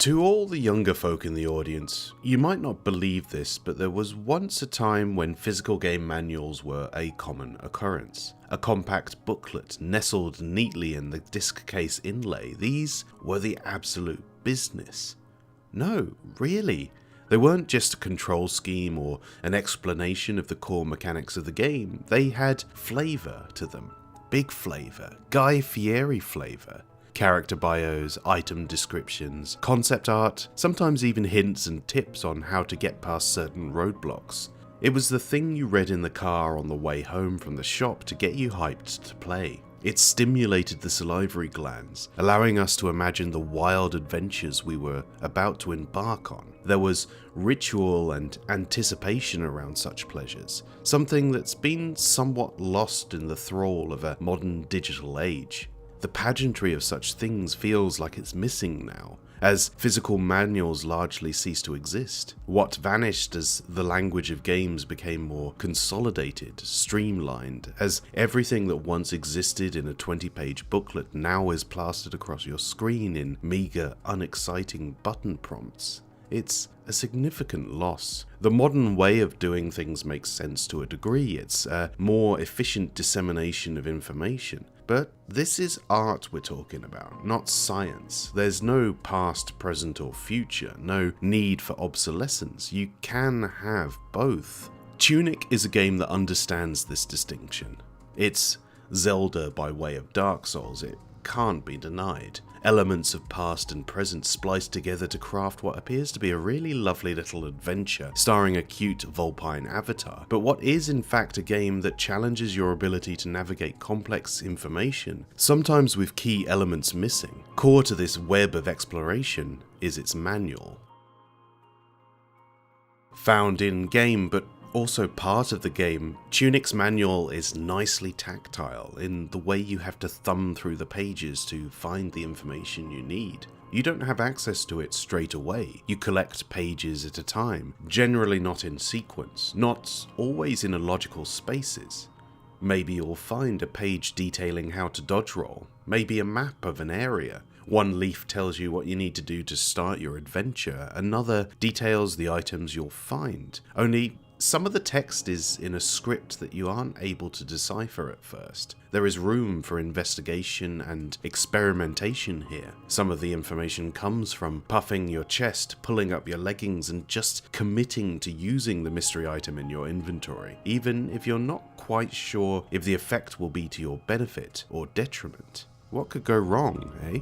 To all the younger folk in the audience, you might not believe this, but there was once a time when physical game manuals were a common occurrence. A compact booklet nestled neatly in the disc case inlay, these were the absolute business. No, really. They weren't just a control scheme or an explanation of the core mechanics of the game, they had flavour to them. Big flavour, Guy Fieri flavour. Character bios, item descriptions, concept art, sometimes even hints and tips on how to get past certain roadblocks. It was the thing you read in the car on the way home from the shop to get you hyped to play. It stimulated the salivary glands, allowing us to imagine the wild adventures we were about to embark on. There was ritual and anticipation around such pleasures, something that's been somewhat lost in the thrall of a modern digital age. The pageantry of such things feels like it's missing now, as physical manuals largely cease to exist. What vanished as the language of games became more consolidated, streamlined, as everything that once existed in a 20-page booklet now is plastered across your screen in meager, unexciting button prompts. It's a significant loss. The modern way of doing things makes sense to a degree. It's a more efficient dissemination of information. But this is art we're talking about, not science. There's no past, present, or future, no need for obsolescence. You can have both. Tunic is a game that understands this distinction. It's Zelda by way of Dark Souls, it can't be denied. Elements of past and present spliced together to craft what appears to be a really lovely little adventure starring a cute Vulpine avatar, but what is in fact a game that challenges your ability to navigate complex information, sometimes with key elements missing. Core to this web of exploration is its manual. Found in-game, but also part of the game, Tunics Manual is nicely tactile in the way you have to thumb through the pages to find the information you need. You don't have access to it straight away. You collect pages at a time, generally not in sequence, not always in logical spaces. Maybe you'll find a page detailing how to dodge roll, maybe a map of an area. One leaf tells you what you need to do to start your adventure, another details the items you'll find. Only some of the text is in a script that you aren't able to decipher at first. There is room for investigation and experimentation here. Some of the information comes from puffing your chest, pulling up your leggings, and just committing to using the mystery item in your inventory, even if you're not quite sure if the effect will be to your benefit or detriment. What could go wrong, eh?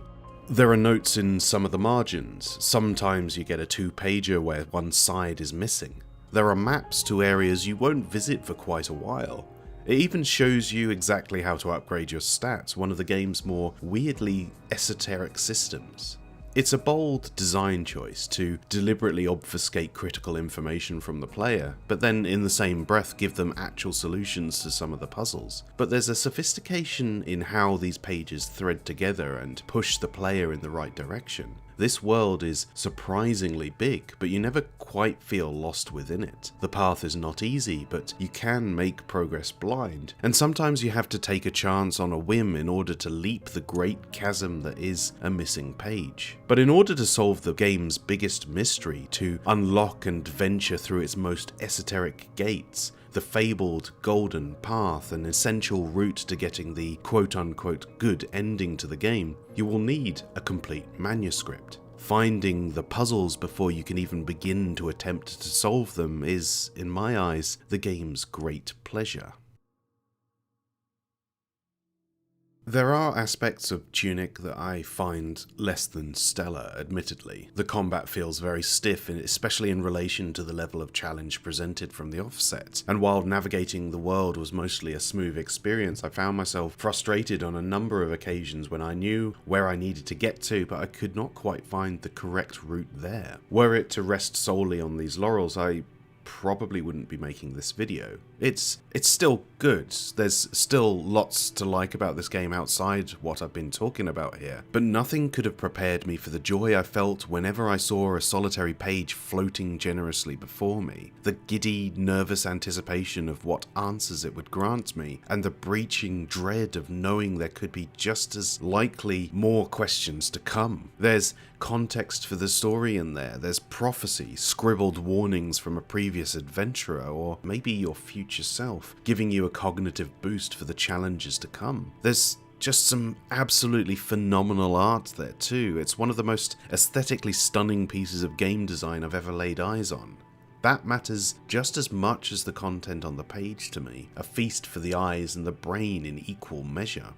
There are notes in some of the margins. Sometimes you get a two-pager where one side is missing. There are maps to areas you won't visit for quite a while. It even shows you exactly how to upgrade your stats, one of the game's more weirdly esoteric systems. It's a bold design choice to deliberately obfuscate critical information from the player, but then in the same breath give them actual solutions to some of the puzzles. But there's a sophistication in how these pages thread together and push the player in the right direction. This world is surprisingly big, but you never quite feel lost within it. The path is not easy, but you can make progress blind, and sometimes you have to take a chance on a whim in order to leap the great chasm that is a missing page. But in order to solve the game's biggest mystery, to unlock and venture through its most esoteric gates, the fabled golden path, an essential route to getting the quote-unquote good ending to the game, you will need a complete manuscript. Finding the puzzles before you can even begin to attempt to solve them is, in my eyes, the game's great pleasure. There are aspects of Tunic that I find less than stellar, admittedly. The combat feels very stiff, especially in relation to the level of challenge presented from the offset. And while navigating the world was mostly a smooth experience, I found myself frustrated on a number of occasions when I knew where I needed to get to, but I could not quite find the correct route there. Were it to rest solely on these laurels, I probably wouldn't be making this video. It's still good. There's still lots to like about this game outside what I've been talking about here, but nothing could have prepared me for the joy I felt whenever I saw a solitary page floating generously before me, the giddy, nervous anticipation of what answers it would grant me, and the breaching dread of knowing there could be just as likely more questions to come. There's context for the story in there. There's prophecy, scribbled warnings from a previous adventurer, or maybe your future self, giving you a cognitive boost for the challenges to come. There's just some absolutely phenomenal art there too. It's one of the most aesthetically stunning pieces of game design I've ever laid eyes on. That matters just as much as the content on the page to me, a feast for the eyes and the brain in equal measure.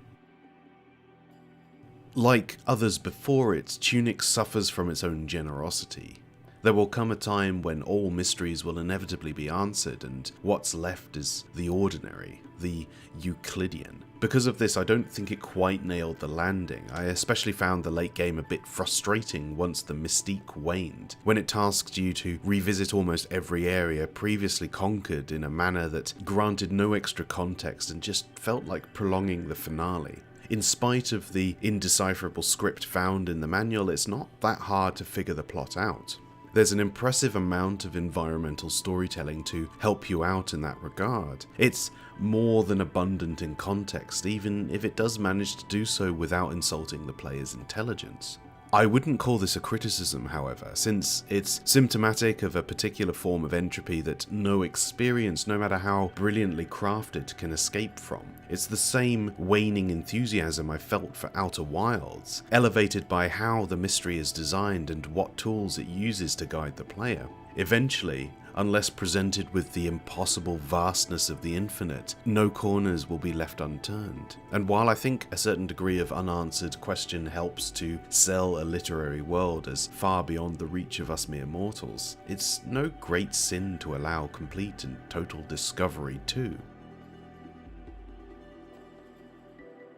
Like others before it, Tunic suffers from its own generosity. There will come a time when all mysteries will inevitably be answered, and what's left is the ordinary, the Euclidean. Because of this, I don't think it quite nailed the landing. I especially found the late game a bit frustrating once the mystique waned, when it tasked you to revisit almost every area previously conquered in a manner that granted no extra context and just felt like prolonging the finale. In spite of the indecipherable script found in the manual, it's not that hard to figure the plot out. There's an impressive amount of environmental storytelling to help you out in that regard. It's more than abundant in context, even if it does manage to do so without insulting the player's intelligence. I wouldn't call this a criticism, however, since it's symptomatic of a particular form of entropy that no experience, no matter how brilliantly crafted, can escape from. It's the same waning enthusiasm I felt for Outer Wilds, elevated by how the mystery is designed and what tools it uses to guide the player. Eventually, unless presented with the impossible vastness of the infinite, no corners will be left unturned. And while I think a certain degree of unanswered question helps to sell a literary world as far beyond the reach of us mere mortals, it's no great sin to allow complete and total discovery too.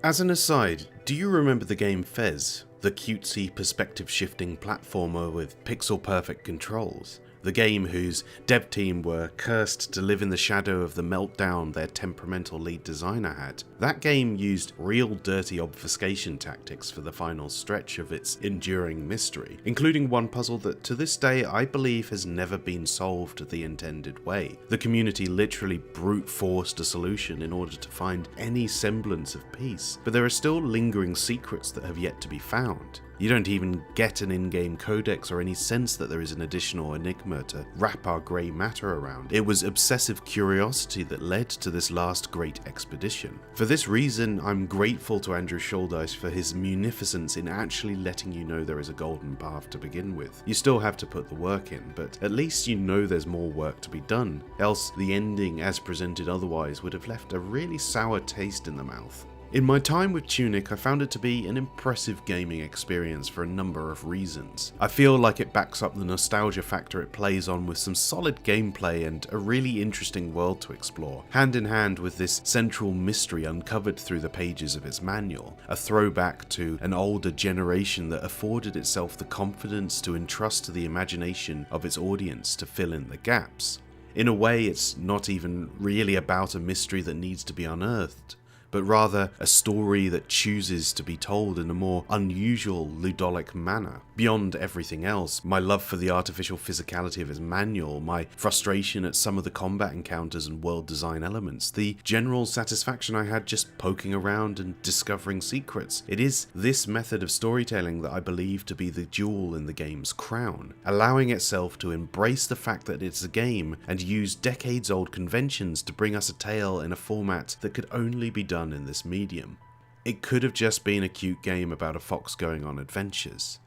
As an aside, do you remember the game Fez, the cutesy perspective-shifting platformer with pixel-perfect controls? The game whose dev team were cursed to live in the shadow of the meltdown their temperamental lead designer had. That game used real dirty obfuscation tactics for the final stretch of its enduring mystery, including one puzzle that to this day I believe has never been solved the intended way. The community literally brute forced a solution in order to find any semblance of peace, but there are still lingering secrets that have yet to be found. You don't even get an in-game codex or any sense that there is an additional enigma to wrap our grey matter around. It was obsessive curiosity that led to this last great expedition. For this reason, I'm grateful to Andrew Schuldeis for his munificence in actually letting you know there is a golden path to begin with. You still have to put the work in, but at least you know there's more work to be done, else the ending as presented otherwise would have left a really sour taste in the mouth. In my time with Tunic, I found it to be an impressive gaming experience for a number of reasons. I feel like it backs up the nostalgia factor it plays on with some solid gameplay and a really interesting world to explore, hand in hand with this central mystery uncovered through the pages of its manual, a throwback to an older generation that afforded itself the confidence to entrust to the imagination of its audience to fill in the gaps. In a way, it's not even really about a mystery that needs to be unearthed, but rather a story that chooses to be told in a more unusual ludolic manner. Beyond everything else, my love for the artificial physicality of its manual, my frustration at some of the combat encounters and world design elements, the general satisfaction I had just poking around and discovering secrets. It is this method of storytelling that I believe to be the jewel in the game's crown, allowing itself to embrace the fact that it's a game and use decades-old conventions to bring us a tale in a format that could only be done in this medium. It could have just been a cute game about a fox going on adventures.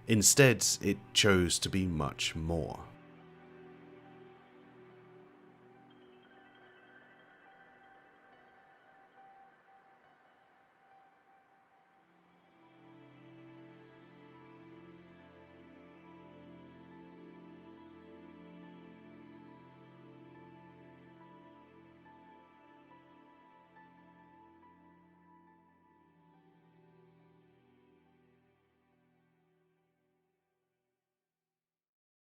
Instead, it chose to be much more.